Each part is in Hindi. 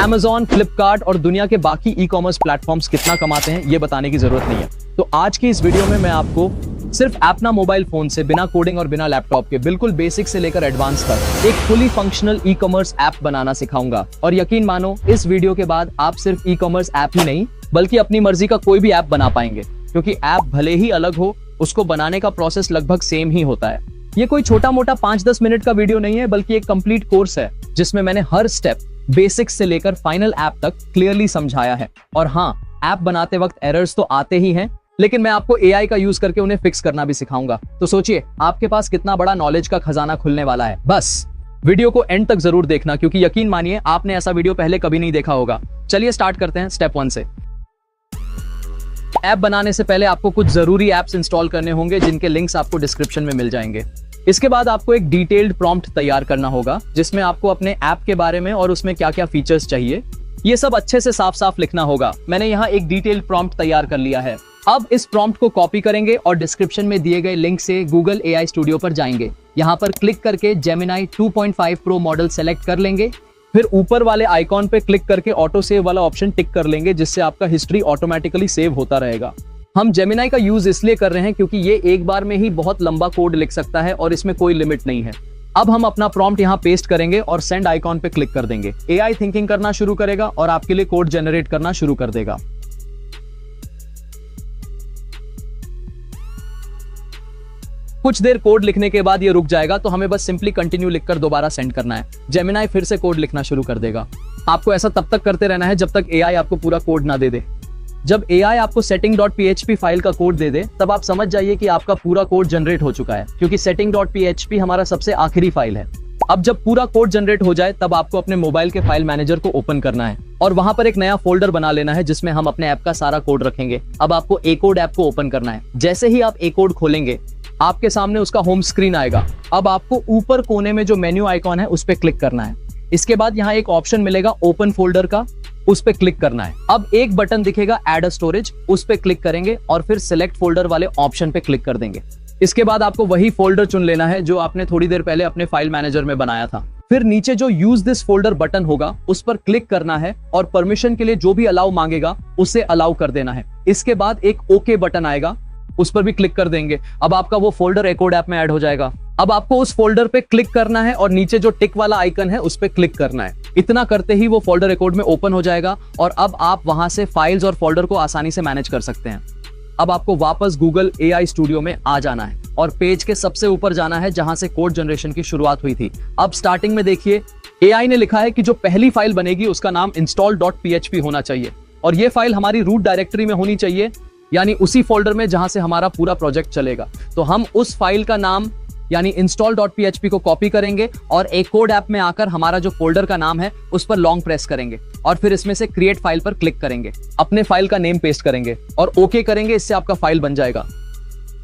Amazon, फ्लिपकार्ट और दुनिया के बाकी ई कॉमर्स प्लेटफॉर्म्स कितना कमाते हैं ये बताने की जरूरत नहीं है। तो आज की इस वीडियो में मैं आपको सिर्फ अपना मोबाइल फोन से बिना कोडिंग और बिना लैपटॉप के बिल्कुल बेसिक से लेकर एडवांस तक एक fully functional e commerce app बनाना सिखाऊंगा। और यकीन मानो इस वीडियो के बाद आप सिर्फ ई कॉमर्स ऐप ही नहीं बल्कि अपनी मर्जी का कोई भी ऐप बना पाएंगे, क्योंकि ऐप भले ही अलग हो उसको बनाने का प्रोसेस लगभग सेम ही होता है। ये कोई छोटा मोटा 5-10 मिनट का वीडियो नहीं है, बल्कि एक कंप्लीट कोर्स है जिसमें मैंने हर स्टेप बेसिक्स से लेकर फाइनल ऐप तक क्लियरली समझाया है। और हाँ, ऐप बनाते वक्त एरर्स तो आते ही हैं, लेकिन मैं आपको एआई का यूज करके उन्हें फिक्स करना भी सिखाऊंगा। तो सोचिए आपके पास कितना बड़ा नॉलेज का खजाना खुलने वाला है। बस वीडियो को एंड तक जरूर देखना, क्योंकि यकीन मानिए आपने ऐसा वीडियो पहले कभी नहीं देखा होगा। चलिए स्टार्ट करते हैं स्टेप 1 से। ऐप बनाने से पहले आपको कुछ जरूरी ऐप्स इंस्टॉल करने होंगे, जिनके लिंक्स आपको डिस्क्रिप्शन में मिल जाएंगे। इसके बाद आपको एक डिटेल्ड प्रॉम्प्ट तैयार करना होगा, जिसमें आपको अपने ऐप के बारे में और उसमें क्या क्या फीचर्स चाहिए ये सब अच्छे से साफ साफ लिखना होगा। मैंने यहाँ एक डिटेल्ड प्रॉम्प्ट तैयार कर लिया है। अब इस प्रॉम्प्ट को कॉपी करेंगे और डिस्क्रिप्शन में दिए गए लिंक से गूगल एआई स्टूडियो पर जाएंगे। यहाँ पर क्लिक करके जेमिनी 2.5 प्रो मॉडल सेलेक्ट कर लेंगे। फिर ऊपर वाले आइकॉन पे क्लिक करके ऑटो सेव वाला ऑप्शन टिक कर लेंगे, जिससे आपका हिस्ट्री ऑटोमेटिकली सेव होता रहेगा। हम जेमिनी का यूज इसलिए कर रहे हैं क्योंकि ये एक बार में ही बहुत लंबा कोड लिख सकता है और इसमें कोई लिमिट नहीं है। अब हम अपना प्रॉम्प्ट यहाँ पेस्ट करेंगे और सेंड आइकॉन पे क्लिक कर देंगे। एआई थिंकिंग करना शुरू करेगा और आपके लिए कोड जनरेट करना शुरू कर देगा। कुछ देर कोड लिखने के बाद ये रुक जाएगा, तो हमें बस सिंपली कंटिन्यू लिखकर दोबारा सेंड करना है। जेमिनी फिर से कोड लिखना शुरू कर देगा। आपको ऐसा तब तक करते रहना है जब तक एआई आपको पूरा कोड ना दे दे। जब एआई आपको setting.php फाइल का कोड दे दे, तब आप समझ जाइए कि आपका पूरा कोड जनरेट हो चुका है, क्योंकि setting.php हमारा सबसे आखिरी फाइल है। अब जब पूरा कोड जनरेट हो जाए, तब आपको अपने मोबाइल के फाइल मैनेजर को ओपन करना है और वहां पर एक नया फोल्डर बना लेना है, जिसमें हम अपने ऐप का सारा कोड रखेंगे। अब आपको एकोड ऐप को ओपन करना है। जैसे ही आप एकोड खोलेंगे, आपके सामने उसका होम स्क्रीन आएगा। अब आपको ऊपर कोने में जो मेन्यू आइकॉन है उस पर क्लिक करना है। इसके बाद यहाँ एक ऑप्शन मिलेगा ओपन फोल्डर का, उस पे क्लिक करना है। अब एक बटन दिखेगा ऐड अ स्टोरेज, उस पे क्लिक करेंगे और फिर सिलेक्ट फोल्डर वाले ऑप्शन पे क्लिक कर देंगे। इसके बाद आपको वही फोल्डर चुन लेना है जो आपने थोड़ी देर पहले अपने फाइल मैनेजर में बनाया था। फिर नीचे जो यूज दिस फोल्डर बटन होगा उस पर क्लिक करना है और परमिशन के लिए जो भी अलाउ मांगेगा उसे अलाउ कर देना है। इसके बाद एक ओके बटन आएगा, उस पर भी क्लिक कर देंगे। अब आपका वो फोल्डर एकोड ऐप में ऐड हो जाएगा। अब आपको उस फोल्डर पे क्लिक करना है और नीचे जो टिक वाला आइकन है उस पे क्लिक करना है। इतना करते ही वो फोल्डर एकोड में ओपन हो जाएगा और अब आप वहां से फाइल्स और फोल्डर को आसानी से मैनेज कर सकते हैं। अब आपको वापस गूगल एआई स्टूडियो में आ जाना है और पेज के सबसे ऊपर जाना है जहां से कोड जनरेशन की शुरुआत हुई थी। अब स्टार्टिंग में देखिए एआई ने लिखा है कि जो पहली फाइल बनेगी उसका नाम install.php होना चाहिए और ये फाइल हमारी रूट डायरेक्टरी में होनी चाहिए, यानी उसी फोल्डर में जहां से हमारा पूरा प्रोजेक्ट चलेगा। तो हम उस फाइल का नाम यानी install.php को कॉपी करेंगे और एकोड ऐप में आकर हमारा जो फोल्डर का नाम है उस पर लॉन्ग प्रेस करेंगे और फिर इसमें से क्रिएट फाइल पर क्लिक करेंगे। अपने फाइल का नेम पेस्ट करेंगे और ओके करेंगे, इससे आपका फाइल बन जाएगा।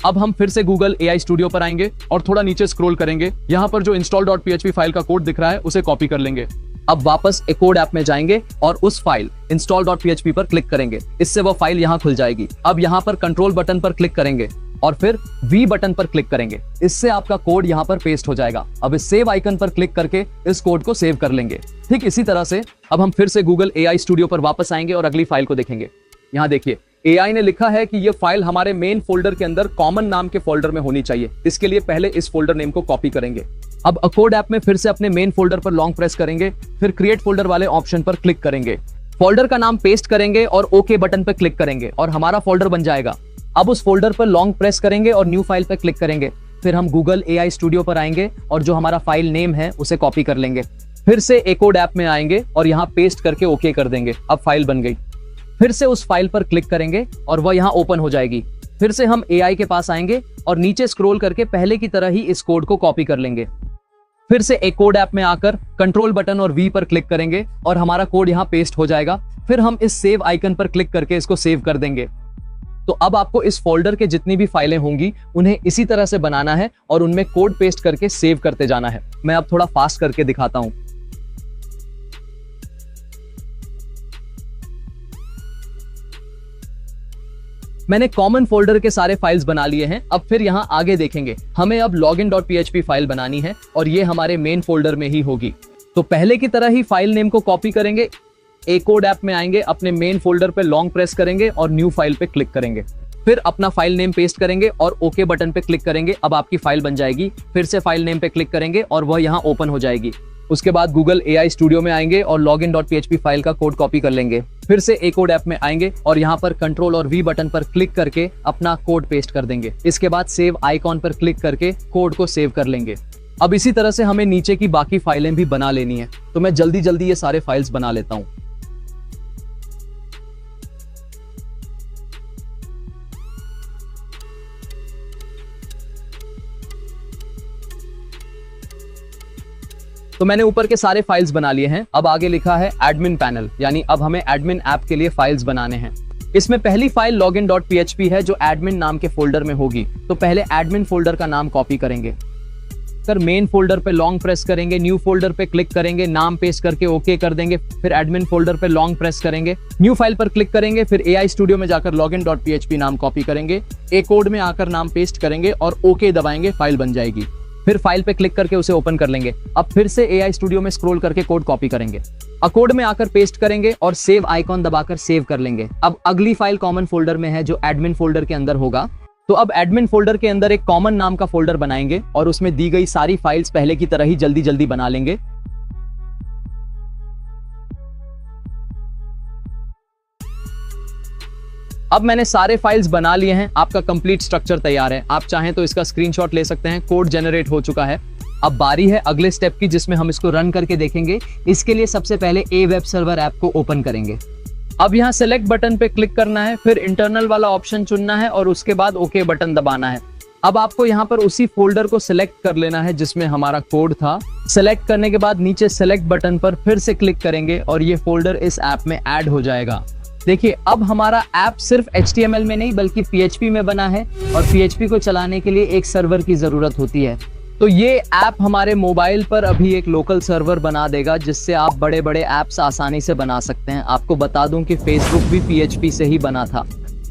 अब हम फिर से गूगल एआई स्टूडियो पर आएंगे और थोड़ा नीचे स्क्रॉल करेंगे। यहाँ पर जो install.php फाइल का कोड दिख रहा है उसे कॉपी कर लेंगे। अब वापस एकोड ऐप में जाएंगे और उस फाइल install.php पर क्लिक करेंगे, इससे वो फाइल यहाँ खुल जाएगी। अब यहाँ पर कंट्रोल बटन पर क्लिक करेंगे और फिर वी बटन पर क्लिक करेंगे, इससे आपका कोड यहाँ पर पेस्ट हो जाएगा। अब इस सेव आइकन पर क्लिक करके इस कोड को सेव कर लेंगे। ठीक इसी तरह से अब हम फिर से गूगल एआई स्टूडियो पर वापस आएंगे और अगली फाइल को देखेंगे। यहाँ देखिए एआई ने लिखा है कि ये फाइल हमारे मेन फोल्डर के अंदर कॉमन नाम के फोल्डर में होनी चाहिए। इसके लिए पहले इस फोल्डर नेम को कॉपी करेंगे। अब एकोड ऐप में फिर से अपने मेन फोल्डर पर लॉन्ग प्रेस करेंगे, फिर क्रिएट फोल्डर वाले ऑप्शन पर क्लिक करेंगे, फोल्डर का नाम पेस्ट करेंगे और ओके बटन पर क्लिक करेंगे और हमारा फोल्डर बन जाएगा। अब उस फोल्डर पर लॉन्ग प्रेस करेंगे और न्यू फाइल पर क्लिक करेंगे। फिर हम गूगल एआई स्टूडियो पर आएंगे और जो हमारा फाइल नेम है उसे कॉपी कर लेंगे। फिर से एकोड ऐप में आएंगे और यहाँ पेस्ट करके ओके कर देंगे। अब फाइल बन गई। फिर से उस फाइल पर क्लिक करेंगे और वह यहाँ ओपन हो जाएगी। फिर से हम एआई के पास आएंगे और नीचे स्क्रॉल करके पहले की तरह ही इस कोड को कॉपी कर लेंगे। फिर से एकोड ऐप में आकर कंट्रोल बटन और वी पर क्लिक करेंगे और हमारा कोड यहाँ पेस्ट हो जाएगा। फिर हम इस सेव आइकन पर क्लिक करके इसको सेव कर देंगे। तो अब आपको इस फोल्डर के जितनी भी फाइलें होंगी उन्हें इसी तरह से बनाना है और उनमें कोड पेस्ट करके सेव करते जाना है। मैं अब थोड़ा फास्ट करके दिखाता हूं। मैंने कॉमन फोल्डर के सारे फाइल्स बना लिए हैं। अब फिर यहाँ आगे देखेंगे, हमें अब login.php फाइल बनानी है और ये हमारे मेन फोल्डर में ही होगी। तो पहले की तरह ही फाइल नेम को कॉपी करेंगे, ए कोड ऐप में आएंगे, अपने मेन फोल्डर पे लॉन्ग प्रेस करेंगे और न्यू फाइल पे क्लिक करेंगे। फिर अपना फाइल नेम पेस्ट करेंगे और ओके बटन पे क्लिक करेंगे। अब आपकी फाइल बन जाएगी। फिर से फाइल नेम पे क्लिक करेंगे और वह यहाँ ओपन हो जाएगी। उसके बाद गूगल AI स्टूडियो में आएंगे और login.php फाइल का कोड कॉपी कर लेंगे। फिर से ए कोड ऐप में आएंगे और यहाँ पर कंट्रोल और V बटन पर क्लिक करके अपना कोड पेस्ट कर देंगे। इसके बाद सेव आइकॉन पर क्लिक करके कोड को सेव कर लेंगे। अब इसी तरह से हमें नीचे की बाकी फाइलें भी बना लेनी है, तो मैं जल्दी जल्दी ये सारे फाइल्स बना लेता हूँ। तो मैंने ऊपर के सारे फाइल्स बना लिए हैं। अब आगे लिखा है एडमिन पैनल, यानी अब हमें एडमिन ऐप के लिए फाइल्स बनाने हैं। इसमें पहली फाइल login.php है जो एडमिन नाम के फोल्डर में होगी। तो पहले एडमिन फोल्डर का नाम कॉपी करेंगे, फिर मेन फोल्डर पे लॉन्ग प्रेस करेंगे, न्यू फोल्डर पे क्लिक करेंगे, नाम पेस्ट करके ओके कर देंगे। फिर एडमिन फोल्डर पे लॉन्ग प्रेस करेंगे, न्यू फाइल पर क्लिक करेंगे, फिर AI स्टूडियो में जाकर login.php नाम कॉपी करेंगे, ए कोड में आकर नाम पेस्ट करेंगे और ओके दबाएंगे, फाइल बन जाएगी। फिर फाइल पे क्लिक करके उसे ओपन कर लेंगे। अब फिर से AI स्टूडियो में स्क्रॉल करके कोड कॉपी करेंगे, कोड में आकर पेस्ट करेंगे और सेव आइकॉन दबाकर सेव कर लेंगे। अब अगली फाइल कॉमन फोल्डर में है जो एडमिन फोल्डर के अंदर होगा। तो अब एडमिन फोल्डर के अंदर एक कॉमन नाम का फोल्डर बनाएंगे और उसमें दी गई सारी फाइल्स पहले की तरह ही जल्दी जल्दी बना लेंगे। अब मैंने सारे फाइल्स बना लिए हैं। आपका कंप्लीट स्ट्रक्चर तैयार है। आप चाहें तो इसका स्क्रीनशॉट ले सकते हैं। कोड जनरेट हो चुका है। अब बारी है अगले स्टेप की, जिसमें हम इसको रन करके देखेंगे। इसके लिए सबसे पहले ए वेब सर्वर ऐप को ओपन करेंगे। अब यहाँ सेलेक्ट बटन पे क्लिक करना है, फिर इंटरनल वाला ऑप्शन चुनना है और उसके बाद ओके बटन दबाना है। अब आपको यहाँ पर उसी फोल्डर को सिलेक्ट कर लेना है जिसमें हमारा कोड था। सेलेक्ट करने के बाद नीचे सेलेक्ट बटन पर फिर से क्लिक करेंगे और ये फोल्डर इस ऐप में ऐड हो जाएगा। देखिए अब हमारा ऐप सिर्फ HTML में नहीं बल्कि PHP में बना है और PHP को चलाने के लिए एक सर्वर की जरूरत होती है। तो ये ऐप हमारे मोबाइल पर अभी एक लोकल सर्वर बना देगा जिससे आप बड़े बड़े ऐप्स आसानी से बना सकते हैं। आपको बता दूं कि फेसबुक भी PHP से ही बना था।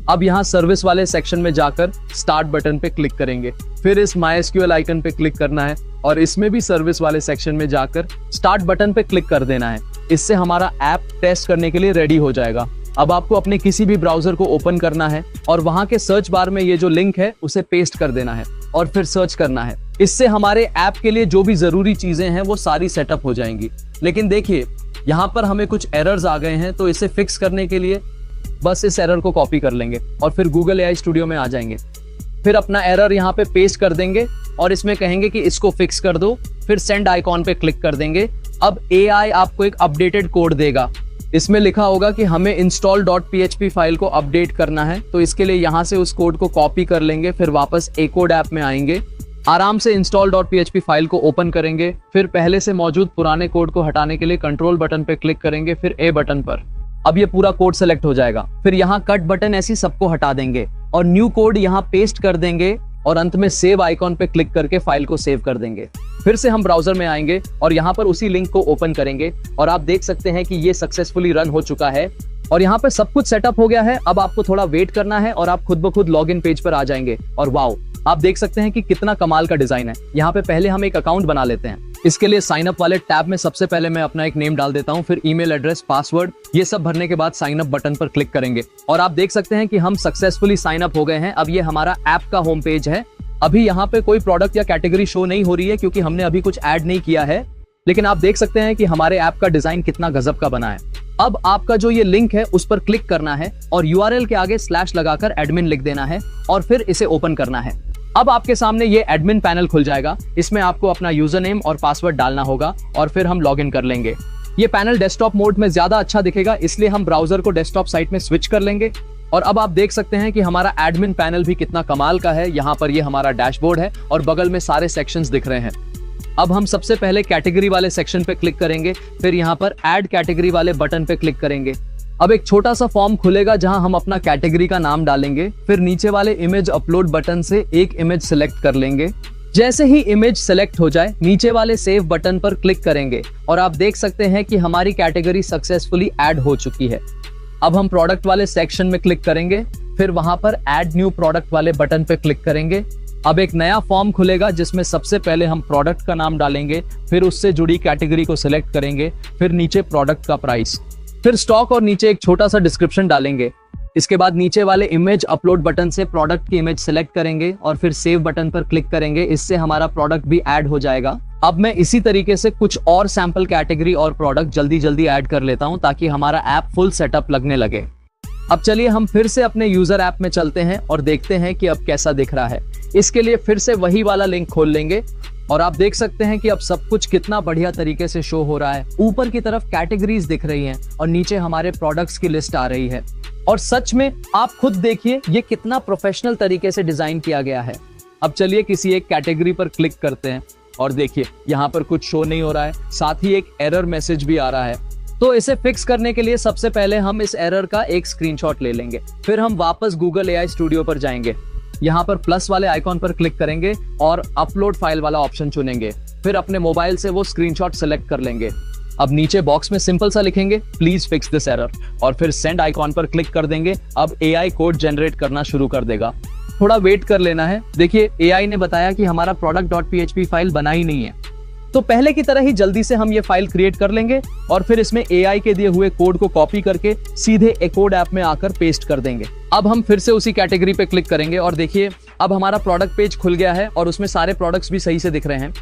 अब यहाँ सर्विस वाले सेक्शन में जाकर स्टार्ट बटन पे क्लिक करेंगे, फिर इस MySQL आइकन पे क्लिक करना है और इसमें भी सर्विस वाले सेक्शन में जाकर स्टार्ट बटन पे क्लिक कर देना है। इससे हमारा ऐप टेस्ट करने के लिए रेडी हो जाएगा। अब आपको अपने किसी भी ब्राउजर को ओपन करना है और वहां के सर्च बार में ये जो लिंक है उसे पेस्ट कर देना है और फिर सर्च करना है। इससे हमारे ऐप के लिए जो भी जरूरी चीजें हैं वो सारी सेटअप हो जाएंगी। लेकिन देखिए यहाँ पर हमें कुछ एरर्स आ गए हैं, तो इसे फिक्स करने के लिए बस इस एरर को कॉपी कर लेंगे और फिर गूगल AI स्टूडियो में आ जाएंगे। फिर अपना एरर यहाँ पे पेस्ट कर देंगे और इसमें कहेंगे कि इसको फिक्स कर दो। फिर सेंड आइकॉन पे क्लिक कर देंगे। अब AI आपको एक अपडेटेड कोड देगा। इसमें लिखा होगा कि हमें install.php फाइल को अपडेट करना है। तो इसके लिए यहाँ से उस कोड को कॉपी कर लेंगे, फिर वापस ए कोड ऐप में आएंगे, आराम से install.php फाइल को ओपन करेंगे, फिर पहले से मौजूद पुराने कोड को हटाने के लिए कंट्रोल बटन पे क्लिक करेंगे, फिर ए बटन पर। अब ये पूरा कोड सेलेक्ट हो जाएगा। फिर यहाँ कट बटन ऐसी सबको हटा देंगे और न्यू कोड यहाँ पेस्ट कर देंगे और अंत में सेव आइकॉन पे क्लिक करके फाइल को सेव कर देंगे। फिर से हम ब्राउजर में आएंगे और यहाँ पर उसी लिंक को ओपन करेंगे और आप देख सकते हैं कि ये सक्सेसफुली रन हो चुका है और यहाँ पे सब कुछ सेटअप हो गया है। अब आपको थोड़ा वेट करना है और आप खुद ब खुद लॉगिन पेज पर आ जाएंगे और वाओ, आप देख सकते हैं कि कितना कमाल का डिजाइन है। यहाँ पे पहले हम एक अकाउंट बना लेते हैं। इसके लिए साइन अप वाले टैब में सबसे पहले मैं अपना एक नेम डाल देता हूँ, फिर ईमेल एड्रेस, पासवर्ड, ये सब भरने के बाद साइन अप बटन पर क्लिक करेंगे और आप देख सकते हैं कि हम सक्सेसफुली साइन अप हो गए हैं। अब ये हमारा ऐप का होम पेज है। अभी यहाँ पे कोई प्रोडक्ट या कैटेगरी शो नहीं हो रही है क्योंकि हमने अभी कुछ ऐड नहीं किया है, लेकिन आप देख सकते हैं कि हमारे ऐप का डिजाइन कितना गजब का बना है। अब आपका जो ये लिंक है उस पर क्लिक करना है और URL के आगे स्लैश लगाकर एडमिन लिख देना है और फिर इसे ओपन करना है। अब आपके सामने ये एडमिन पैनल खुल जाएगा। इसमें आपको अपना यूजर नेम और पासवर्ड डालना होगा और फिर हम लॉगिन कर लेंगे। ये पैनल डेस्कटॉप मोड में ज्यादा अच्छा दिखेगा, इसलिए हम ब्राउजर को डेस्कटॉप साइट में स्विच कर लेंगे और अब आप देख सकते हैं कि हमारा एडमिन पैनल भी कितना कमाल का है। यहाँ पर ये हमारा डैशबोर्ड है और बगल में सारे सेक्शंस दिख रहे हैं। अब हम सबसे पहले कैटेगरी वाले सेक्शन पे क्लिक करेंगे, फिर यहाँ पर ऐड कैटेगरी वाले बटन पे क्लिक करेंगे। अब एक छोटा सा फॉर्म खुलेगा जहां हम अपना कैटेगरी का नाम डालेंगे, फिर नीचे वाले इमेज अपलोड बटन से एक इमेज सिलेक्ट कर लेंगे। जैसे ही इमेज सेलेक्ट हो जाए नीचे वाले सेव बटन पर क्लिक करेंगे और आप देख सकते हैं कि हमारी कैटेगरी सक्सेसफुली ऐड हो चुकी है। अब हम प्रोडक्ट वाले सेक्शन में क्लिक करेंगे, फिर वहां पर ऐड न्यू प्रोडक्ट वाले बटन पे क्लिक करेंगे। अब एक नया फॉर्म खुलेगा जिसमें सबसे पहले हम प्रोडक्ट का नाम डालेंगे, फिर उससे जुड़ी कैटेगरी को सिलेक्ट करेंगे, फिर नीचे प्रोडक्ट का प्राइस। फिर स्टॉक और नीचे एक छोटा सा डिस्क्रिप्शन डालेंगे। इसके बाद नीचे वाले इमेज अपलोड बटन से प्रोडक्ट की इमेज सिलेक्ट करेंगे और फिर सेव बटन पर क्लिक करेंगे। इससे हमारा प्रोडक्ट भी ऐड हो जाएगा। अब मैं इसी तरीके से कुछ और सैंपल कैटेगरी और प्रोडक्ट जल्दी जल्दी ऐड कर लेता हूं ताकि हमारा ऐप फुल सेटअप लगने लगे। अब चलिए हम फिर से अपने यूजर ऐप में चलते हैं और देखते हैं कि अब कैसा दिख रहा है। इसके लिए फिर से वही वाला लिंक खोल लेंगे और आप देख सकते हैं कि अब सब कुछ कितना बढ़िया तरीके से शो हो रहा है। ऊपर की तरफ कैटेगरीज दिख रही हैं और नीचे हमारे प्रोडक्ट्स की लिस्ट आ रही है। और सच में आप खुद देखिए ये कितना प्रोफेशनल तरीके से डिजाइन किया गया है। अब चलिए किसी एक कैटेगरी पर क्लिक करते हैं और देखिए यहाँ पर कुछ शो नहीं हो रहा है, साथ ही एक एरर मैसेज भी आ रहा है। तो इसे फिक्स करने के लिए सबसे पहले हम इस एरर का एक स्क्रीनशॉट ले लेंगे। फिर हम वापस गूगल AI स्टूडियो पर जाएंगे। यहाँ पर प्लस वाले आइकॉन पर क्लिक करेंगे और अपलोड फाइल वाला ऑप्शन चुनेंगे। फिर अपने मोबाइल से वो स्क्रीनशॉट सेलेक्ट कर लेंगे। अब नीचे बॉक्स में सिंपल सा लिखेंगे प्लीज फिक्स दिस एरर और फिर सेंड आइकॉन पर क्लिक कर देंगे। अब AI कोड जनरेट करना शुरू कर देगा। थोड़ा वेट कर लेना है। देखिए AI ने बताया कि हमारा product.php फाइल बना ही नहीं है, तो पहले की तरह ही जल्दी से हम ये फाइल क्रिएट कर लेंगे और फिर इसमें AI के दिए हुए कोड को कॉपी करके सीधे एकोड ऐप में आकर पेस्ट कर देंगे। अब हम फिर से उसी कैटेगरी पे क्लिक करेंगे और देखिए अब हमारा प्रोडक्ट पेज खुल गया है और उसमें सारे प्रोडक्ट्स भी सही से दिख रहे हैं।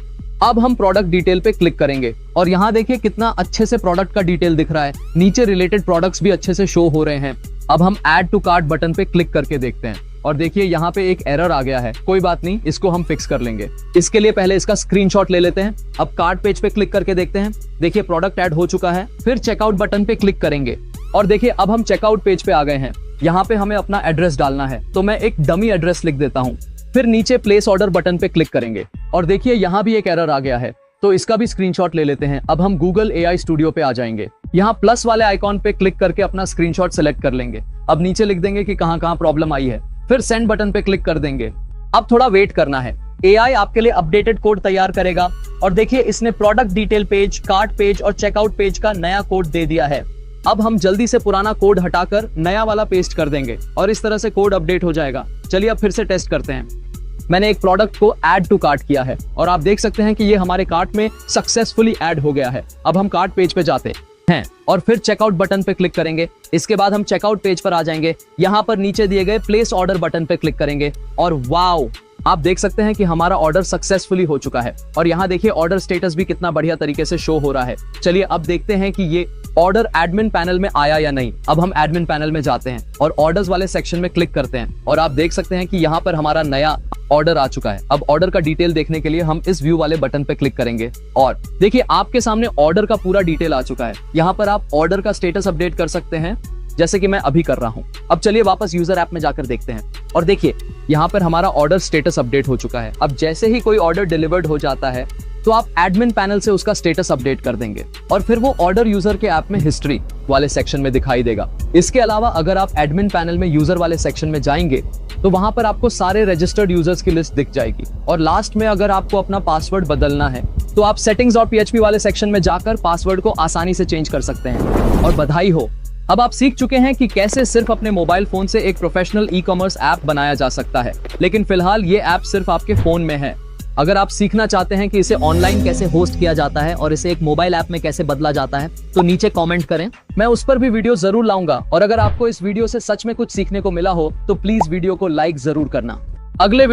अब हम प्रोडक्ट डिटेल पे क्लिक करेंगे और यहाँ देखिए कितना अच्छे से प्रोडक्ट का डिटेल दिख रहा है। नीचे रिलेटेड प्रोडक्ट्स भी अच्छे से शो हो रहे हैं। अब हम ऐड टू कार्ट बटन पे क्लिक करके देखते हैं और देखिए यहाँ पे एक एरर आ गया है। कोई बात नहीं, इसको हम फिक्स कर लेंगे। इसके लिए पहले इसका स्क्रीनशॉट ले लेते हैं। अब कार्ट पेज पे क्लिक करके देखते हैं। देखिए प्रोडक्ट ऐड हो चुका है। फिर चेकआउट बटन पे क्लिक करेंगे और देखिए अब हम चेकआउट पेज पे आ गए हैं। यहाँ पे हमें अपना एड्रेस डालना है, तो मैं एक डमी एड्रेस लिख देता हूँ। फिर नीचे प्लेस ऑर्डर बटन पे क्लिक करेंगे और देखिए यहाँ भी एक एरर आ गया है, तो इसका भी स्क्रीनशॉट ले लेते हैं। अब हम गूगल AI स्टूडियो पे आ जाएंगे। यहाँ प्लस वाले आइकॉन पे क्लिक करके अपना स्क्रीनशॉट सेलेक्ट कर लेंगे। अब नीचे लिख देंगे कि कहाँ प्रॉब्लम आई है। फिर सेंड बटन पे क्लिक कर देंगे। अब थोड़ा वेट करना है। AI आपके लिए अपडेटेड कोड तैयार करेगा और देखिए इसने product detail page, cart page और चेकआउट पेज का नया कोड दे दिया है। अब हम जल्दी से पुराना कोड हटाकर नया वाला पेस्ट कर देंगे और इस तरह से कोड अपडेट हो जाएगा। चलिए अब फिर से टेस्ट करते हैं। मैंने एक प्रोडक्ट को ऐड टू कार्ट किया है और आप देख सकते हैं कि ये हमारे कार्ट में सक्सेसफुली ऐड हो गया है। अब हम कार्ट पेज पे जाते हैं और फिर चेकआउट बटन पे क्लिक करेंगे। इसके बाद हम चेकआउट पेज पर आ जाएंगे। यहाँ पर नीचे दिए गए प्लेस ऑर्डर बटन पे क्लिक करेंगे और वाओ, आप देख सकते हैं कि हमारा ऑर्डर सक्सेसफुली हो चुका है। और यहाँ देखिए ऑर्डर स्टेटस भी कितना बढ़िया तरीके से शो हो रहा है। चलिए अब देखते हैं कि ये ऑर्डर एडमिन पैनल में आया या नहीं। अब हम एडमिन पैनल में जाते हैं और ऑर्डर्स वाले सेक्शन में क्लिक करते हैं और आप देख सकते हैं कि यहाँ पर हमारा नया ऑर्डर आ चुका है। अब ऑर्डर का डिटेल देखने के लिए हम इस व्यू वाले बटन पे क्लिक करेंगे और देखिए आपके सामने ऑर्डर का पूरा डिटेल आ चुका है। यहाँ पर आप ऑर्डर का स्टेटस अपडेट कर सकते हैं, जैसे कि मैं अभी कर रहा हूं। अब चलिए वापस यूजर ऐप में जाकर देखते हैं और देखिए यहाँ पर हमारा ऑर्डर स्टेटस अपडेट हो चुका है। अब जैसे ही कोई ऑर्डर डिलीवर्ड हो जाता है तो आप एडमिन पैनल से उसका स्टेटस अपडेट कर देंगे और फिर वो ऑर्डर यूजर के ऐप में हिस्ट्री वाले सेक्शन में दिखाई देगा। इसके अलावा अगर आप एडमिन पैनल में यूजर वाले सेक्शन में जाएंगे तो वहां पर आपको सारे रजिस्टर्ड यूजर्स की लिस्ट दिख जाएगी। और लास्ट में अगर आपको अपना पासवर्ड बदलना है तो आप सेटिंग्स और PHP वाले सेक्शन में जाकर पासवर्ड को आसानी से चेंज कर सकते हैं। और बधाई हो, अब आप सीख चुके हैं कि कैसे सिर्फ अपने मोबाइल फोन से एक प्रोफेशनल ई-कॉमर्स ऐप बनाया जा सकता है। लेकिन फिलहाल ये ऐप सिर्फ आपके फोन में है। अगर आप सीखना चाहते हैं कि इसे ऑनलाइन कैसे होस्ट किया जाता है और इसे एक मोबाइल ऐप में कैसे बदला जाता है तो नीचे कमेंट करें, मैं उस पर भी वीडियो जरूर लाऊंगा। और अगर आपको इस वीडियो से सच में कुछ सीखने को मिला हो तो प्लीज वीडियो को लाइक जरूर करना। अगले